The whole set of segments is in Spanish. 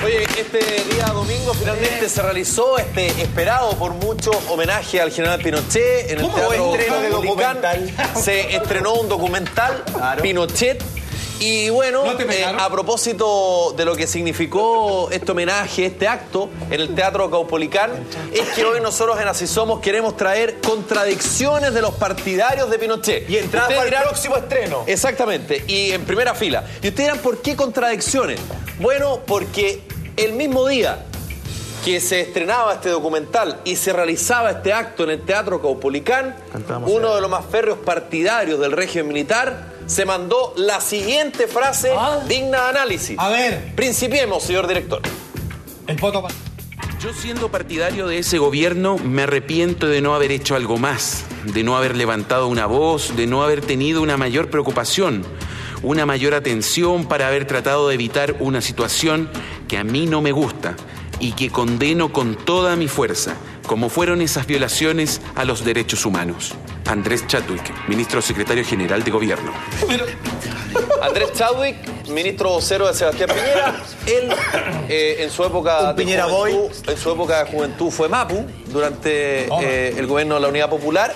Oye, este día domingo finalmente se realizó este esperado por muchos homenaje al general Pinochet en el Teatro Caupolicán. Se estrenó un documental, claro. Pinochet. Y bueno, a propósito de lo que significó este homenaje, este acto en el Teatro Caupolicán, es que hoy nosotros en Así Somos queremos traer contradicciones de los partidarios de Pinochet. Y entrada para el próximo estreno. Exactamente, y en primera fila. Y ustedes dirán, ¿por qué contradicciones? Bueno, porque el mismo día que se estrenaba este documental y se realizaba este acto en el Teatro Caupolicán, uno de los más férreos partidarios del régimen militar se mandó la siguiente frase digna de análisis. A ver. Principiemos, señor director. El voto. Yo, siendo partidario de ese gobierno, me arrepiento de no haber hecho algo más, de no haber levantado una voz, de no haber tenido una mayor preocupación, una mayor atención para haber tratado de evitar una situación que a mí no me gusta y que condeno con toda mi fuerza, como fueron esas violaciones a los derechos humanos. Andrés Chadwick, ministro secretario general de Gobierno. Andrés Chadwick, ministro vocero de Sebastián Piñera. Él, en su época de juventud, fue Mapu durante el gobierno de la Unidad Popular.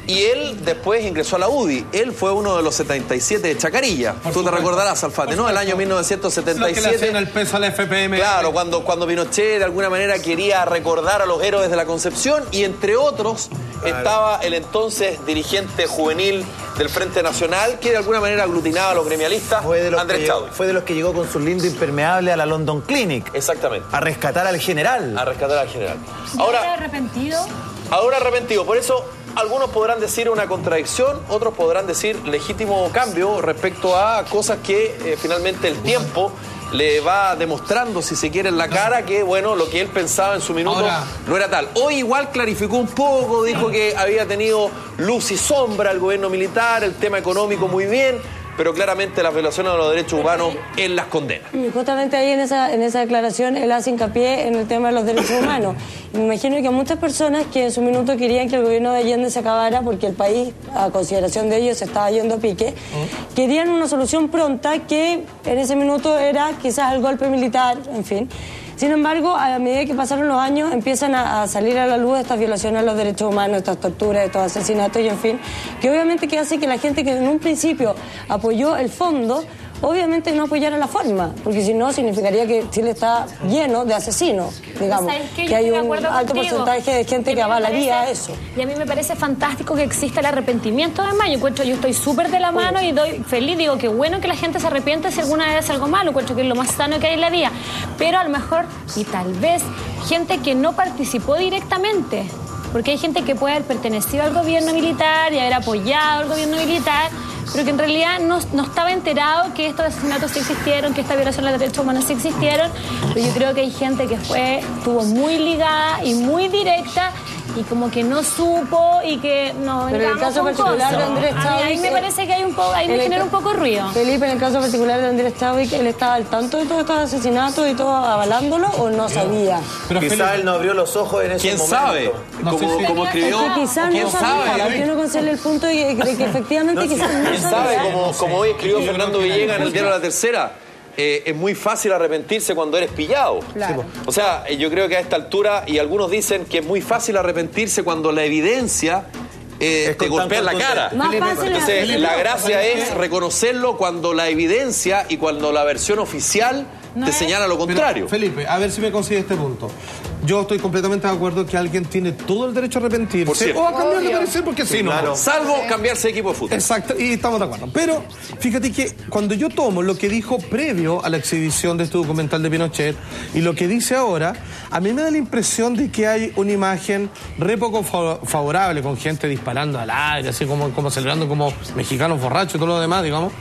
Y él después ingresó a la UDI. Él fue uno de los 77 de Chacarilla. Tú te recordarás, Alfate, ¿no? El año 1977. Lo que le hacían el peso al FPM. Claro, cuando Pinochet de alguna manera quería recordar a los héroes de la Concepción. Y entre otros estaba el entonces dirigente juvenil del Frente Nacional, que de alguna manera aglutinaba a los gremialistas, Andrés Chadwick. Fue de los que llegó con su lindo impermeable a la London Clinic. Exactamente. A rescatar al general. Ahora arrepentido. Ahora arrepentido. Por eso algunos podrán decir una contradicción, otros podrán decir legítimo cambio respecto a cosas que finalmente el tiempo le va demostrando, si se quiere, en la cara que, bueno, lo que él pensaba en su minuto no era tal. Hoy igual clarificó un poco, dijo que había tenido luz y sombra el gobierno militar, el tema económico muy bien, pero claramente las violaciones de los derechos humanos él las condena. Y justamente ahí en esa declaración él hace hincapié en el tema de los derechos humanos. Y me imagino que muchas personas que en su minuto querían que el gobierno de Allende se acabara porque el país, a consideración de ellos, se estaba yendo a pique, querían una solución pronta que en ese minuto era quizás el golpe militar, en fin. Sin embargo, a medida que pasaron los años, empiezan a salir a la luz estas violaciones a los derechos humanos, estas torturas, estos asesinatos y en fin, que obviamente que hace que la gente que en un principio apoyó el fondo, obviamente no apoyara la forma, porque si no significaría que Chile está lleno de asesinos, digamos, que hay un alto porcentaje de gente que avalaría eso. Y a mí me parece fantástico que exista el arrepentimiento. Además, yo estoy súper de la mano y doy feliz, digo que bueno que la gente se arrepiente si alguna vez hace algo malo, encuentro que es lo más sano que hay en la vida, pero a lo mejor, y tal vez, gente que no participó directamente, porque hay gente que puede haber pertenecido al gobierno militar y haber apoyado al gobierno militar, pero que en realidad no estaba enterado que estos asesinatos sí existieron, que esta violación a los derechos humanos sí existieron, pero yo creo que hay gente que estuvo muy ligada y muy directa y como que no supo y que no... Pero en el caso particular de Andrés Chadwick... A mí me parece que hay un poco, ahí me genera un poco ruido. Felipe, en el caso particular de Andrés Chadwick, ¿él estaba al tanto de todos estos asesinatos y todo avalándolo o no sabía? Pero quizá él no abrió los ojos en ese momento. ¿Quién sabe? Como escribió... Quizás no sabía, porque uno concede el punto de que efectivamente quizás no ¿quién sabe? Como hoy escribió Fernando Villegas en el diario La Tercera, es muy fácil arrepentirse cuando eres pillado. Claro. O sea, yo creo que a esta altura, y algunos dicen que es muy fácil arrepentirse cuando la evidencia te golpea en la cara. Entonces, la gracia es reconocerlo cuando la evidencia y cuando la versión oficial te señala lo contrario. Pero, Felipe, a ver si me consigue este punto. Yo estoy completamente de acuerdo que alguien tiene todo el derecho a arrepentirse o a cambiar de parecer porque sí, claro. Salvo cambiarse de equipo de fútbol. Exacto, y estamos de acuerdo. Pero fíjate que cuando yo tomo lo que dijo previo a la exhibición de este documental de Pinochet y lo que dice ahora, a mí me da la impresión de que hay una imagen re poco favorable, con gente disparando al aire, así como celebrando como mexicanos borrachos y todo lo demás, digamos.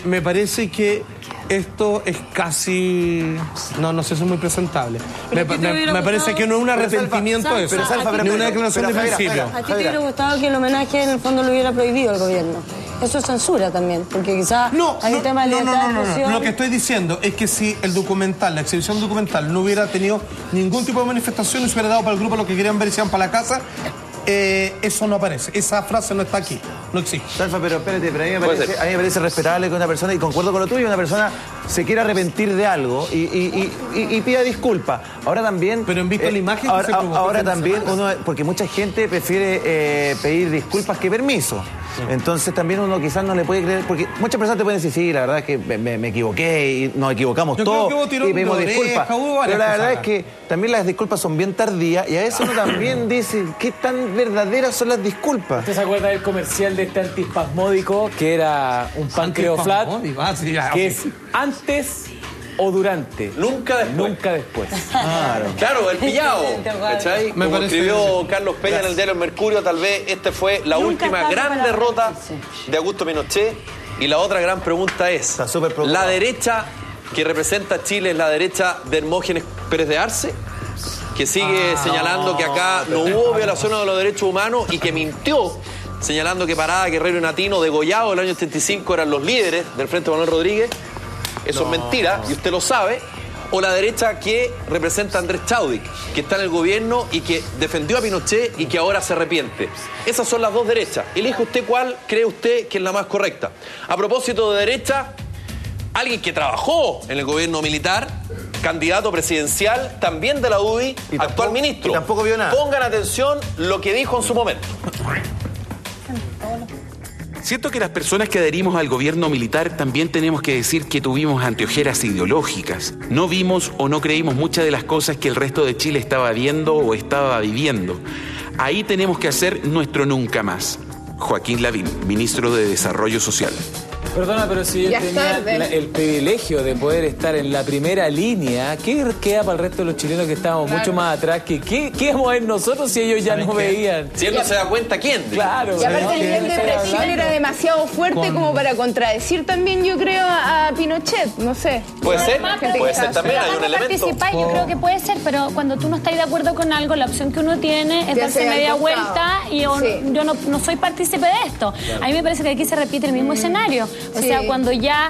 Me parece que esto es casi... No sé si es muy presentable. Me parece que no es un arrepentimiento de eso, ni una declaración de principio. ¿A ti te hubiera gustado que el homenaje en el fondo lo hubiera prohibido el gobierno? Eso es censura también, porque quizás hay un tema de libertad de expresión. Lo que estoy diciendo es que si el documental, la exhibición documental, no hubiera tenido ningún tipo de manifestación y se hubiera dado para el grupo lo que querían ver y se iban para la casa, eso no aparece. Esa frase no está aquí, no existe. Salfa, pero espérate, pero a mí me parece respetable que una persona, y concuerdo con lo tuyo, una persona se quiera arrepentir de algo y pida disculpas. Ahora también... Pero en vista de la imagen... Ahora también uno... Porque mucha gente prefiere pedir disculpas que permiso. Entonces también uno quizás no le puede creer, porque muchas personas te pueden decir, sí, la verdad es que me equivoqué y nos equivocamos todos y pedimos disculpas. Pero la verdad es que también las disculpas son bien tardías y a veces uno también dice, ¿qué tan verdaderas son las disculpas? ¿Usted se acuerda del comercial de este antiespasmódico que era un páncreas flat? Que es antes o durante. Nunca después. Nunca después. Claro, el pillado. ¿Cachai? Como escribió Carlos Peña en el diario El Mercurio, tal vez esta fue la última gran derrota de Augusto Pinochet. Y la otra gran pregunta es, ¿la derecha que representa a Chile es la derecha de Hermógenes Pérez de Arce? Que sigue señalando que acá no hubo violaciones de los derechos humanos y que mintió, señalando que Parada, Guerrero y Natino, degollados el año 85, eran los líderes del Frente Manuel Rodríguez. Eso es mentira, y usted lo sabe. O la derecha que representa a Andrés Chadwick, que está en el gobierno y que defendió a Pinochet y que ahora se arrepiente. Esas son las dos derechas. Elige usted cuál cree usted que es la más correcta. A propósito de derecha, alguien que trabajó en el gobierno militar, candidato presidencial, también de la UDI, actual ministro. Y tampoco vio nada. Pongan atención lo que dijo en su momento. Siento que las personas que adherimos al gobierno militar también tenemos que decir que tuvimos anteojeras ideológicas. No vimos o no creímos muchas de las cosas que el resto de Chile estaba viendo o estaba viviendo. Ahí tenemos que hacer nuestro nunca más. Joaquín Lavín, ministro de Desarrollo Social. Perdona, pero si yo tenía el privilegio de poder estar en la primera línea, ¿qué queda para el resto de los chilenos que estábamos mucho más atrás? ¿Qué íbamos a ver nosotros si ellos ya no veían? Si él no se da cuenta, ¿quién? Claro. Y aparte el nivel de presión era demasiado fuerte como para contradecir también, yo creo, a Pinochet, no sé. Puede ser también, hay un elemento. Yo creo que puede ser, pero cuando tú no estás de acuerdo con algo, la opción que uno tiene es darse media vuelta y yo no soy partícipe de esto. A mí me parece que aquí se repite el mismo escenario. O sea, cuando ya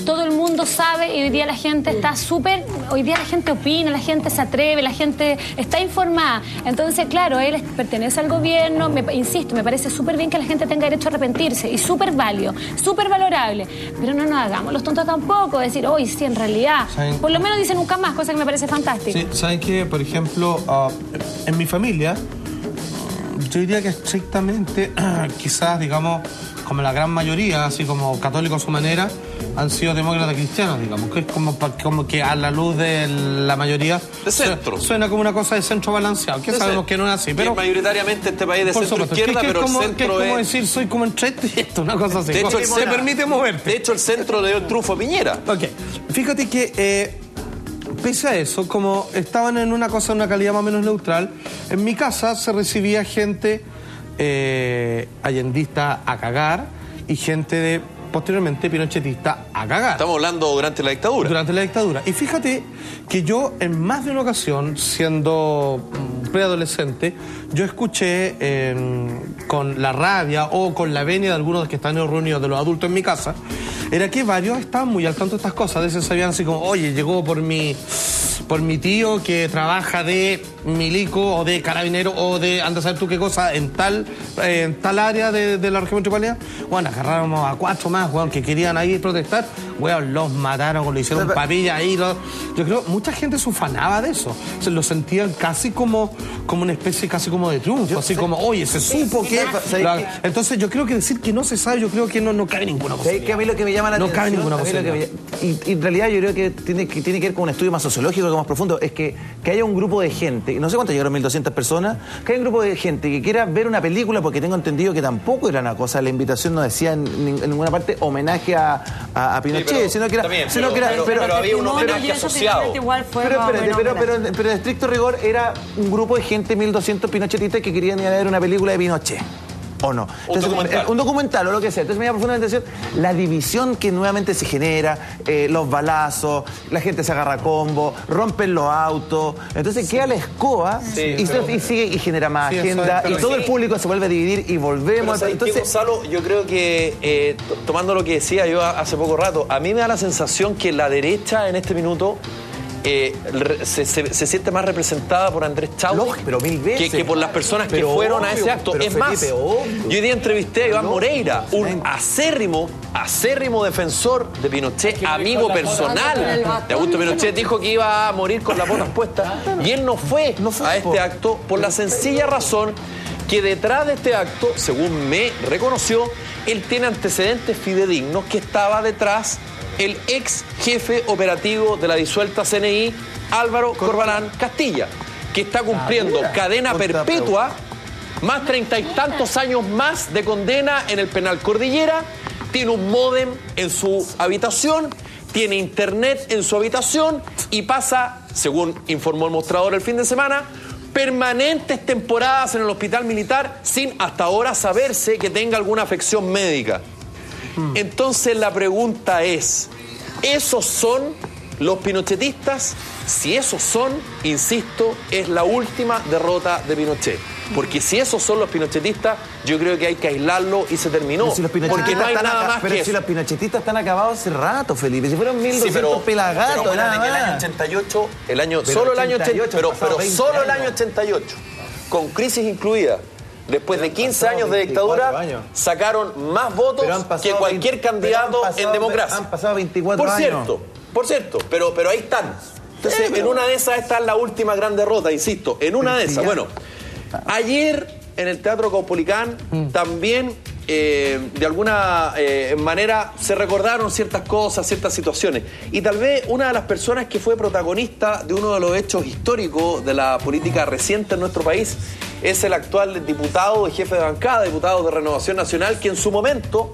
todo el mundo sabe y hoy día la gente está hoy día la gente opina, la gente se atreve, la gente está informada. Entonces, claro, él pertenece al gobierno, insisto, me parece súper bien que la gente tenga derecho a arrepentirse y súper válido, súper valorable. Pero no nos hagamos los tontos tampoco, decir, hoy sí, en realidad, por lo menos dice nunca más, cosa que me parece fantástica. Sí, ¿saben qué? Por ejemplo, en mi familia, yo diría que estrictamente, quizás, digamos, como la gran mayoría, así como católicos a su manera, han sido demócratas cristianos, digamos, que es como que a la luz de la mayoría de centro. Suena como una cosa de centro balanceado, que sabemos que no es así, pero mayoritariamente este país de centro izquierda, pero el centro es como decir, soy como entre esto y esto, una cosa así. De hecho, se permite moverte. De hecho, el centro le dio el trufo a Piñera. Ok, fíjate que pese a eso, como estaban en una cosa, una calidad más o menos neutral, en mi casa se recibía gente allendista a cagar y gente posteriormente pinochetista a cagar. Estamos hablando durante la dictadura. Durante la dictadura. Y fíjate que yo en más de una ocasión, siendo preadolescente, yo escuché con la rabia o con la venia de algunos de los que están reunidos de los adultos en mi casa, era que varios estaban muy al tanto de estas cosas. A veces sabían así como, oye, llegó por mi tío que trabaja de milico o de carabinero o de, anda a saber tú qué cosa, en tal área de la región metropolitana. Bueno, agarramos a 4 más, weón, que querían ahí protestar. Weón, los mataron, lo hicieron papilla ahí. Yo creo mucha gente se ufanaba de eso. Se lo sentían casi como una especie casi como de triunfo. Así como, oye, se supo que... Entonces yo creo que decir que no se sabe, yo creo que no cabe ninguna cosa. Que a mí lo que me llama la atención... No cabe ninguna cosa. Y en realidad yo creo que tiene que ver con un estudio más sociológico, más profundo, es que haya un grupo de gente, no sé cuánto llegaron, 1.200 personas, que haya un grupo de gente que quiera ver una película, porque tengo entendido que tampoco era una cosa, la invitación no decía en ninguna parte homenaje a Pinochet, sino que era... Pero había un homenaje asociado. Pero en estricto rigor era un grupo de gente, 1.200 pinochetistas que querían ir a ver una película de Pinochet. ¿O no? Entonces, un documental o lo que sea. Entonces me llama profundamente la atención la división que nuevamente se genera, los balazos, la gente se agarra a combo, rompen los autos. Entonces queda la escoba y sigue y genera más agenda y todo el público se vuelve a dividir y volvemos. Entonces, Gonzalo, yo creo que tomando lo que decía yo hace poco rato, a mí me da la sensación que la derecha en este minuto se siente más representada por Andrés Chadwick pero mil veces. Que por las personas que fueron a ese acto. Es más, yo hoy día entrevisté a Iván Moreira, un acérrimo defensor de Pinochet, amigo personal de Augusto Pinochet. Dijo que iba a morir con las botas puestas y él no fue a este acto por la sencilla razón que detrás de este acto, según me reconoció, él tiene antecedentes fidedignos que estaba detrás el ex jefe operativo de la disuelta CNI, Álvaro Corbalán Castilla, que está cumpliendo cadena perpetua, más 30 y tantos años más de condena en el penal Cordillera, tiene un módem en su habitación, tiene internet en su habitación y pasa, según informó el mostrador el fin de semana, permanentes temporadas en el hospital militar sin hasta ahora saberse que tenga alguna afección médica. Entonces la pregunta es, ¿esos son los pinochetistas? Si esos son, insisto, es la última derrota de Pinochet. Porque si esos son los pinochetistas, yo creo que hay que aislarlo y se terminó. Si porque no hay nada más pero que si los pinochetistas están acabados hace rato, Felipe. Si fueron 1.200 pelagatos, pero nada más. El año 88, solo el año 88, pero solo el año 88, con crisis incluida. Después de 15 años de dictadura, sacaron más votos que cualquier candidato en democracia. Han pasado 24 años. Por cierto, pero ahí están. Entonces, en una de esas está la última gran derrota, insisto, en una de esas. Bueno, ayer en el Teatro Caupolicán también, de alguna manera, se recordaron ciertas cosas, ciertas situaciones. Y tal vez una de las personas que fue protagonista de uno de los hechos históricos de la política reciente en nuestro país es el actual diputado y jefe de bancada, diputado de Renovación Nacional, que en su momento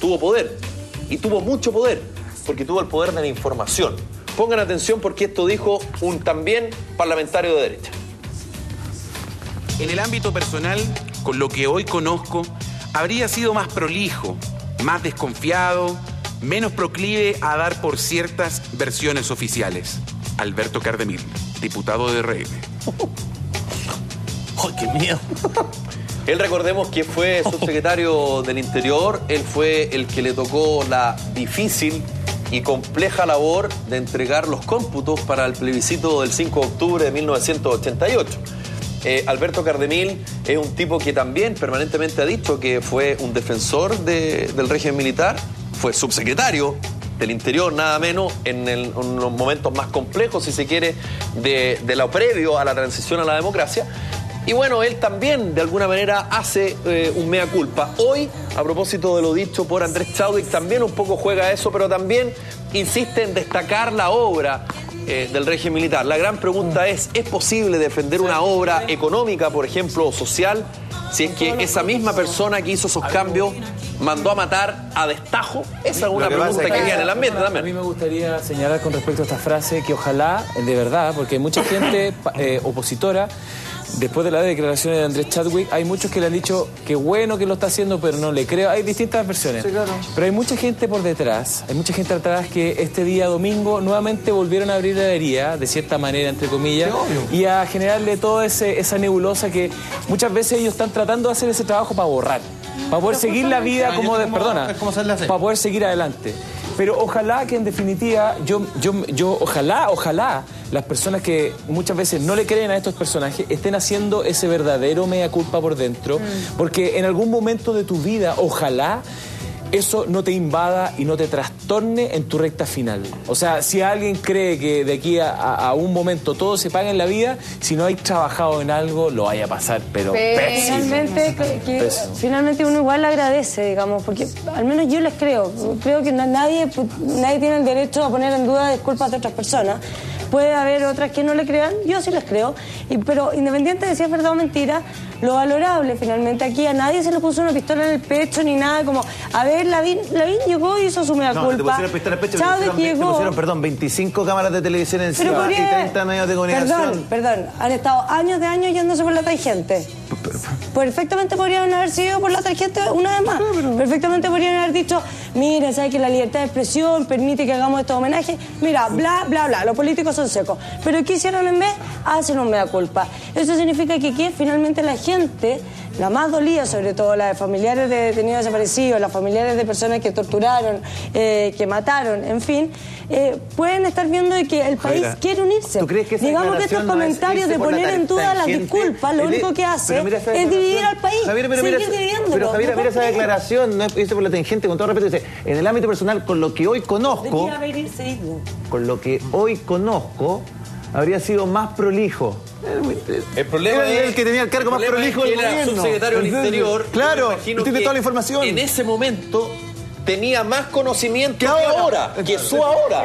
tuvo poder, y tuvo mucho poder, porque tuvo el poder de la información. Pongan atención porque esto dijo un también parlamentario de derecha. En el ámbito personal, con lo que hoy conozco, habría sido más prolijo, más desconfiado, menos proclive a dar por ciertas versiones oficiales. Alberto Cardemil, diputado de RN. ¡Ay, qué miedo! Él, recordemos que fue subsecretario del Interior, él fue el que le tocó la difícil y compleja labor de entregar los cómputos para el plebiscito del 5 de octubre de 1988. Alberto Cardemil es un tipo que también permanentemente ha dicho que fue un defensor del régimen militar, fue subsecretario del Interior, nada menos, en los momentos más complejos, si se quiere, de lo previo a la transición a la democracia. Y bueno, él también, de alguna manera, hace un mea culpa. Hoy, a propósito de lo dicho por Andrés Chadwick, también un poco juega eso, pero también insiste en destacar la obra del régimen militar. La gran pregunta ¿es posible defender una obra económica, por ejemplo, o social, si es que esa misma persona que hizo esos cambios mandó a matar a destajo? Esa es una pregunta que queda en el ambiente también. A mí me gustaría señalar con respecto a esta frase que ojalá, de verdad, porque hay mucha gente opositora. Después de las declaraciones de Andrés Chadwick, hay muchos que le han dicho que bueno que lo está haciendo, pero no le creo. Hay distintas versiones. Sí, claro. Pero hay mucha gente por detrás, hay mucha gente atrás que este día domingo nuevamente volvieron a abrir la herida, de cierta manera, entre comillas, y a generarle toda esa nebulosa que muchas veces ellos están tratando de hacer ese trabajo para borrar, para poder seguir la vida para poder seguir adelante. Pero ojalá que en definitiva, ojalá las personas que muchas veces no le creen a estos personajes estén haciendo ese verdadero mea culpa por dentro, porque en algún momento de tu vida, ojalá eso no te invada y no te trastorne en tu recta final. O sea, si alguien cree que de aquí a un momento todo se paga en la vida, si no hay trabajado en algo, lo vaya a pasar, pero pésimo. Finalmente uno igual le agradece, digamos, porque al menos yo les creo. Creo que nadie tiene el derecho a poner en duda disculpas de otras personas. Puede haber otras que no le crean, yo sí les creo, pero independiente de si es verdad o mentira, lo valorable finalmente aquí, a nadie se le puso una pistola en el pecho ni nada, como, a ver, Lavín llegó y hizo su mea culpa. No, te pusieron pistola en el pecho, te pusieron, 25 cámaras de televisión encima y 30 medios de comunicación. Perdón, han estado años de años yéndose por la tangente. Perfectamente podrían haber sido por la tangente una vez más. Perfectamente podrían haber dicho, mira, ¿sabes que la libertad de expresión permite que hagamos estos homenajes? Mira, bla, bla, bla, los políticos son secos. Pero ¿qué hicieron en vez? Hacen un mea culpa. Eso significa que finalmente la gente, la más dolida sobre todo, la de familiares de detenidos desaparecidos, las familiares de personas que torturaron, que mataron, en fin, pueden estar viendo de que el país quiere unirse. ¿Tú crees que digamos que estos comentarios de poner en duda las disculpas, lo único que hace es dividir al país. Javier, pero Javier, mira esa declaración, no es por la tangente, con todo respeto, dice, en el ámbito personal, con lo que hoy conozco, habría sido más prolijo. El problema es el que tenía el cargo más prolijo del gobierno. Era subsecretario del Interior. Claro, tiene toda la información. En ese momento tenía más conocimiento que ahora, que su ahora.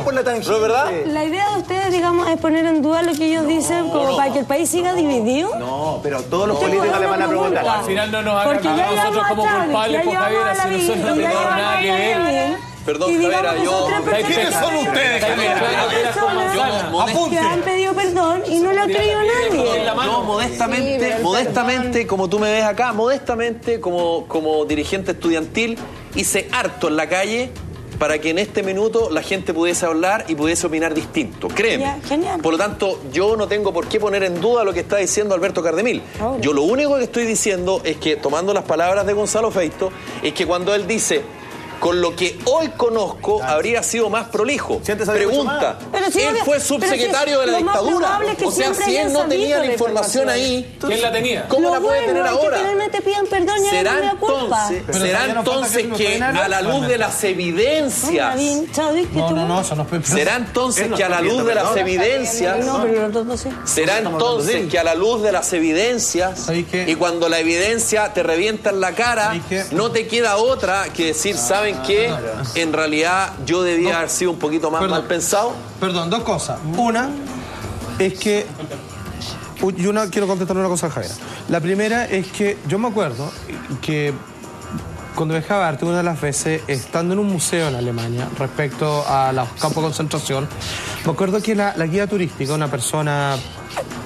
Por la tangente. ¿No es verdad? La idea de ustedes, digamos, es poner en duda lo que ellos dicen como para que el país siga dividido. No, pero todos los políticos le van a preguntar. Al final no nos hagan a nosotros como culpables, pues, Javier, así nosotros no tenemos nada que ver. Perdón, Javier, yo... ¿Quiénes son ustedes, Javier? Que han pedido perdón y no lo ha creído nadie. No, modestamente, como tú me ves acá, modestamente, como dirigente estudiantil, hice harto en la calle para que en este minuto la gente pudiese hablar y pudiese opinar distinto. Créeme. Ya, genial. Por lo tanto, yo no tengo por qué poner en duda lo que está diciendo Alberto Cardemil. Yo lo único que estoy diciendo es que, tomando las palabras de Gonzalo Feito, es que cuando él dice... con lo que hoy conozco, habría sido más prolijo. Pregunta, él fue subsecretario de la dictadura. O sea, si él no tenía la información ahí, ¿quién la tenía? ¿Cómo la puede tener ahora? Será entonces que a la luz de las evidencias... Será entonces que a la luz de las evidencias... Será entonces que a la luz de las evidencias, y cuando la evidencia te revienta en la cara, no te queda otra que decir, ¿saben qué? En realidad yo debía haber sido un poquito más mal pensado. Perdón, dos cosas. Una es que... Yo quiero contestar una cosa a Javier. La primera es que yo me acuerdo que cuando viajaba a Arte, una de las veces, estando en un museo en Alemania, respecto a los campos de concentración, me acuerdo que la guía turística, una persona...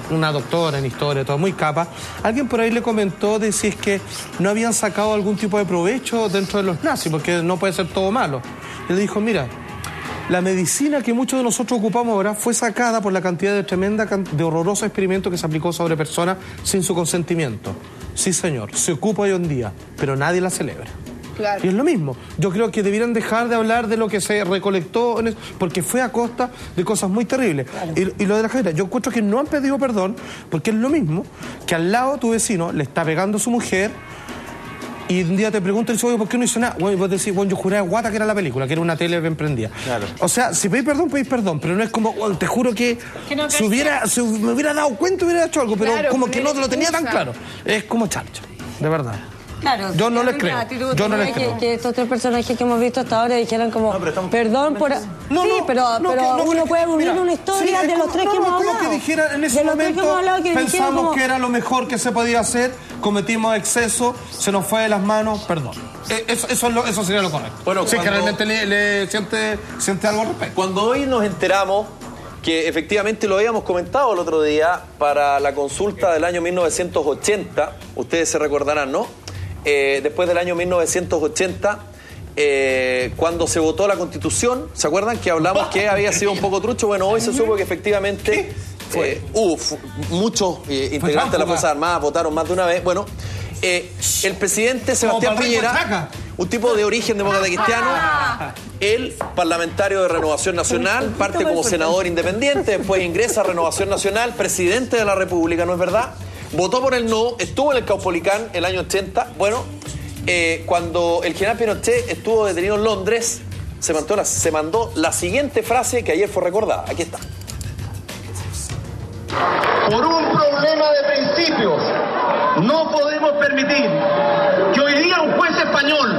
una doctora en historia, todo muy capa, alguien por ahí le comentó de si es que no habían sacado algún tipo de provecho dentro de los nazis, porque no puede ser todo malo. Y le dijo, mira, la medicina que muchos de nosotros ocupamos ahora fue sacada por la cantidad de horrorosos experimentos que se aplicó sobre personas sin su consentimiento. Sí, señor, se ocupa hoy en día, pero nadie la celebra. Claro. Y es lo mismo. Yo creo que debieran dejar de hablar de lo que se recolectó, porque fue a costa de cosas muy terribles. Claro. Y lo de la Javiera, yo encuentro que no han pedido perdón, porque es lo mismo que al lado tu vecino le está pegando a su mujer, y un día te preguntan y dices, oye, ¿por qué no hizo nada? Bueno, y vos decís, bueno, yo juré a guata que era la película, que era una tele bien prendida. Claro. O sea, si pedís perdón, pero no es como, bueno, te juro que no, si me hubiera dado cuenta hubiera hecho algo, pero claro, como que no lo tenía tan claro. Es como chancha, de verdad. Claro, yo no les creo. Yo no les creo. Que estos tres personajes que hemos visto hasta ahora dijeran como, perdón por... pero uno puede unir una historia de los tres que hemos hablado. Lo que dijeran en ese momento, pensamos que era lo mejor que se podía hacer, cometimos exceso, se nos fue de las manos, perdón. Eso sería lo correcto. Bueno, si es que realmente le siente algo al respecto. Cuando hoy nos enteramos que efectivamente lo habíamos comentado el otro día para la consulta del año 1980, ustedes se recordarán, ¿no? Después del año 1980, cuando se votó la Constitución, ¿se acuerdan que hablamos que había sido un poco trucho? Bueno, hoy se supo que efectivamente muchos integrantes de las Fuerzas Armadas votaron más de una vez. Bueno, el presidente Sebastián Piñera, un tipo de origen demócrata cristiano, él, parlamentario de Renovación Nacional, parte como senador independiente, después ingresa a Renovación Nacional, presidente de la República, ¿no es verdad? Votó por el no, estuvo en el Caupolicán el año 80. Bueno, cuando el general Pinochet estuvo detenido en Londres, se mandó la siguiente frase que ayer fue recordada. Aquí está. Por un problema de principios, no podemos permitir que hoy día un juez español,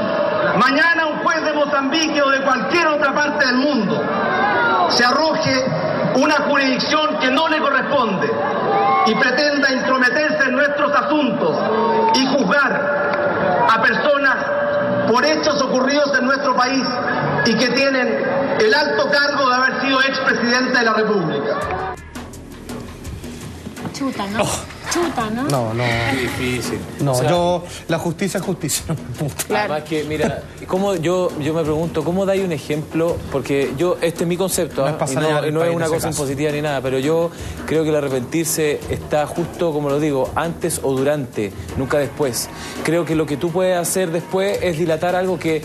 mañana un juez de Mozambique o de cualquier otra parte del mundo, se arroje una jurisdicción que no le corresponde y pretenda intrometerse en nuestros asuntos y juzgar a personas por hechos ocurridos en nuestro país y que tienen el alto cargo de haber sido expresidente de la República. Chuta, ¿no? chuta, ¿no? No. Qué difícil. No, O sea, la justicia es justicia. Además que, mira, yo me pregunto, ¿cómo dais un ejemplo? Porque este es mi concepto, No es pasar y allá del no es país una en ese cosa caso. impositiva ni nada, pero yo creo que el arrepentirse está justo, como lo digo, antes o durante, nunca después. Creo que lo que tú puedes hacer después es dilatar algo que...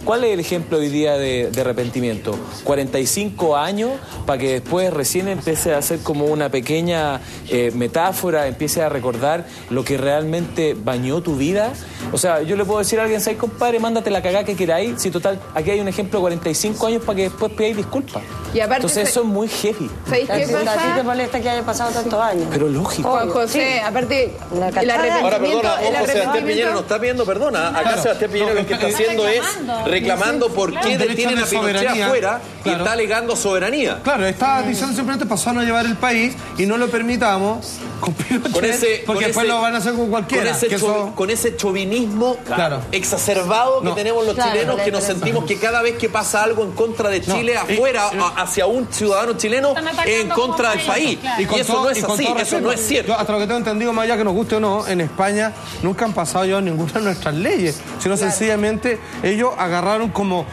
¿Cuál es el ejemplo hoy día de arrepentimiento? 45 años para que después recién empiece a hacer como una pequeña metáfora, empiece a recordar lo que realmente bañó tu vida. O sea, yo le puedo decir a alguien, ¿sabes, compadre? Mándate la cagada que queráis. Si total, aquí hay un ejemplo de 45 años para que después pidáis disculpas. Y aparte, entonces eso es muy heavy. ¿Sabéis qué ¿A ti te pasa? molesta que haya pasado tantos años? Pero lógico. Juan José, Sí. aparte, Una el cachada. arrepentimiento... Ahora, perdona, el ojo, Sebastián Piñera no arrepentimiento- está pidiendo perdona. Acá Sebastián Piñera lo que está haciendo es reclamando por qué Derechos detienen de a Pinochet soberanía. afuera y Claro. está alegando soberanía. Claro, está diciendo simplemente pasó a no llevar el país y no lo permitamos con Pinochet, porque después lo van a hacer con cualquiera. Con ese chauvinismo Claro. exacerbado que No. tenemos los Claro, chilenos, la que nos diferencia. sentimos que cada vez que pasa algo en contra de Chile afuera, hacia un ciudadano chileno, Están atacando en contra como del país. claro. Y eso no es así, eso no es cierto. Yo, hasta lo que tengo entendido, más allá que nos guste o no, en España nunca han pasado ya ninguna de nuestras leyes, sino sencillamente ellos agarraron como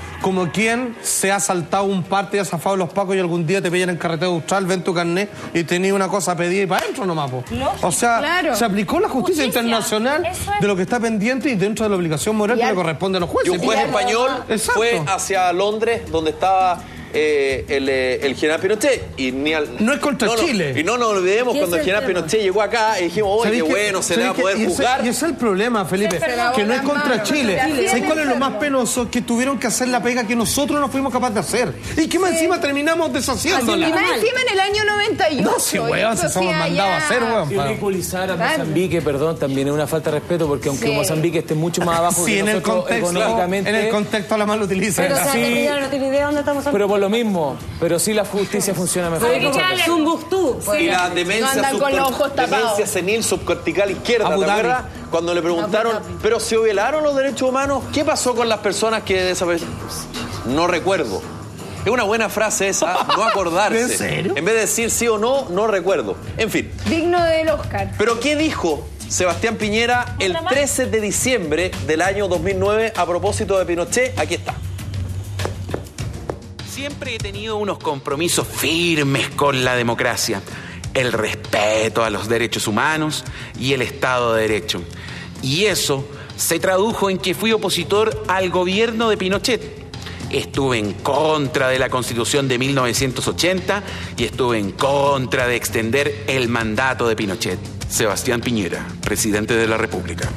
quien se ha saltado un parte y ha zafado los pacos y algún día te pillan en carretera austral, ven tu carnet y tenía una cosa pedida y para adentro nomás, po. O sea, Claro. se aplicó la justicia internacional Eso es. de lo que está pendiente y dentro de la obligación moral Y que le al- corresponde a los jueces. Y un juez español Exacto. fue hacia Londres, donde estaba el general Pinochet. Y ni No es contra Chile. Y no nos olvidemos ¿Qué cuando es el el general tema? Pinochet llegó acá y dijimos, oye, qué ¿Sabéis qué? bueno, se le va a ¿Sabéis poder qué? juzgar. Y ese es el problema, Felipe, Se lavó que no las es contra manos, Chile. se hacía ¿Sabéis cuál es lo enfermo. más penoso? Que tuvieron que hacer la pega que nosotros no fuimos capaces de hacer. Y que más encima terminamos Y deshaciéndola. más encima en el año 98. No, sí, weón, Eso se somos sí, mandado a allá- hacer, weón. Ridiculizar a Claro. Mozambique, perdón, también es una falta de respeto, porque aunque Sí. Mozambique esté mucho más abajo Sí, que en el nosotros contexto, económicamente... en el contexto la mal utiliza. Pero o sea, Sí. que Piñera no tiene idea dónde estamos hablando. Pero por lo mismo, pero sí la justicia funciona mejor. Hay que muchas echarle- veces. Tumbuctú. Y la demencia, No andan con los ojos tapados. demencia senil subcortical izquierda, Abu ¿te Dhabi. acuerdas? Cuando le preguntaron, Abu Dhabi. ¿pero se violaron los derechos humanos? ¿Qué pasó con las personas que desaparecieron? No recuerdo. Es una buena frase esa, no acordarse. ¿En serio? En vez de decir sí o no, no recuerdo. En fin. Digno del Oscar. ¿Pero qué dijo Sebastián Piñera el 13 de diciembre del año 2009 a propósito de Pinochet? Aquí está. Siempre he tenido unos compromisos firmes con la democracia, el respeto a los derechos humanos y el Estado de Derecho. Y eso se tradujo en que fui opositor al gobierno de Pinochet. Estuve en contra de la Constitución de 1980 y estuve en contra de extender el mandato de Pinochet. Sebastián Piñera, presidente de la República.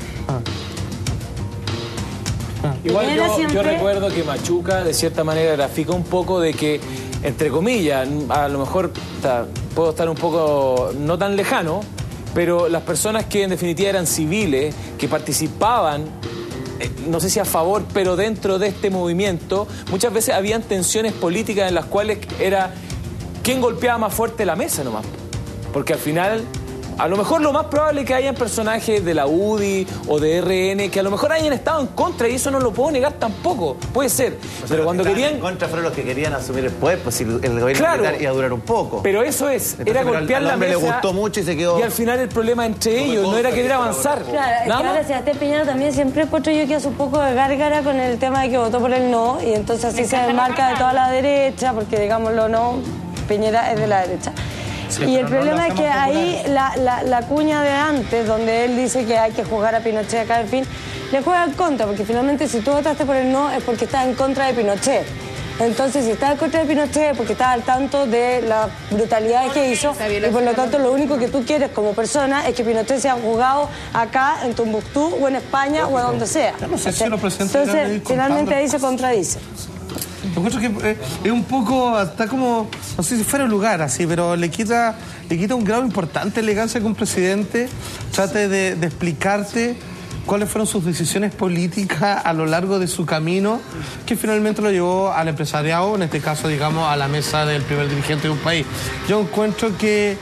Igual Piñera yo siempre- recuerdo que Machuca de cierta manera grafica un poco de que, entre comillas, a lo mejor puedo estar un poco no tan lejano, pero las personas que en definitiva eran civiles, que participaban, no sé si a favor, pero dentro de este movimiento, muchas veces habían tensiones políticas en las cuales era quién golpeaba más fuerte la mesa nomás. Porque al final, a lo mejor lo más probable es que hayan personajes de la UDI o de RN que a lo mejor hayan estado en contra y eso no lo puedo negar tampoco. Puede ser. Pero cuando querían... En contra fueron los que querían asumir el poder, pues si el gobierno Claro. militar iba a durar un poco. Pero eso es, Entonces, era pero golpear al la hombre mesa. le gustó mucho y se quedó. Y al final el problema entre ellos no era querer avanzar. Claro, es que Nada ahora más. Sebastián Piñera también siempre encuentro yo que hace un poco de gárgara con el tema de que votó por el no, y entonces así se desmarca de toda la derecha, porque digámoslo no, Piñera es de la derecha. Sí, y el pero no problema lo es que hacemos ahí la cuña de antes, donde él dice que hay que juzgar a Pinochet acá, en fin, le juega en contra, porque finalmente si tú votaste por el no es porque estás en contra de Pinochet. Entonces, si estás en contra de Pinochet es porque estás al tanto de las brutalidades que hizo, y por lo tanto lo único que tú quieres como persona es que Pinochet sea juzgado acá, en Tombuctú, o en España, o a donde sea. Yo no sé si los presidentes deberían Entonces, ir finalmente contando. ahí se contradice. Yo encuentro que es un poco, está como, no sé si fuera un lugar así, pero le quita un grado importante de elegancia que un presidente trate de explicarte cuáles fueron sus decisiones políticas a lo largo de su camino, que finalmente lo llevó al empresariado, en este caso, digamos, a la mesa del primer dirigente de un país. Yo encuentro que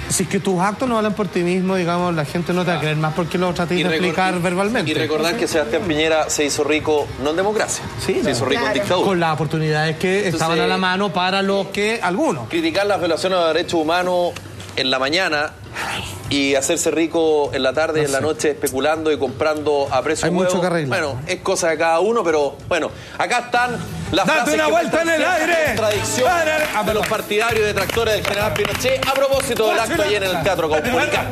si es que tus actos no hablan por ti mismo, digamos, la gente no te va a creer más porque lo traté de explicar verbalmente. Y recordar que Sebastián Piñera se hizo rico no en democracia, Sí, se hizo rico en dictadura. con las oportunidades que estaban a la mano para los que algunos. Criticar las violaciones de derechos humanos en la mañana y hacerse rico en la tarde y en la noche especulando y comprando a precio Hay huevo. mucho que arreglar. Bueno, es cosa de cada uno, pero bueno, acá están las ¡Date frases una que vuelta en el muestran aire! contradicción de los partidarios y detractores del general Pinochet a propósito del acto ayer en el Teatro Caupolicán.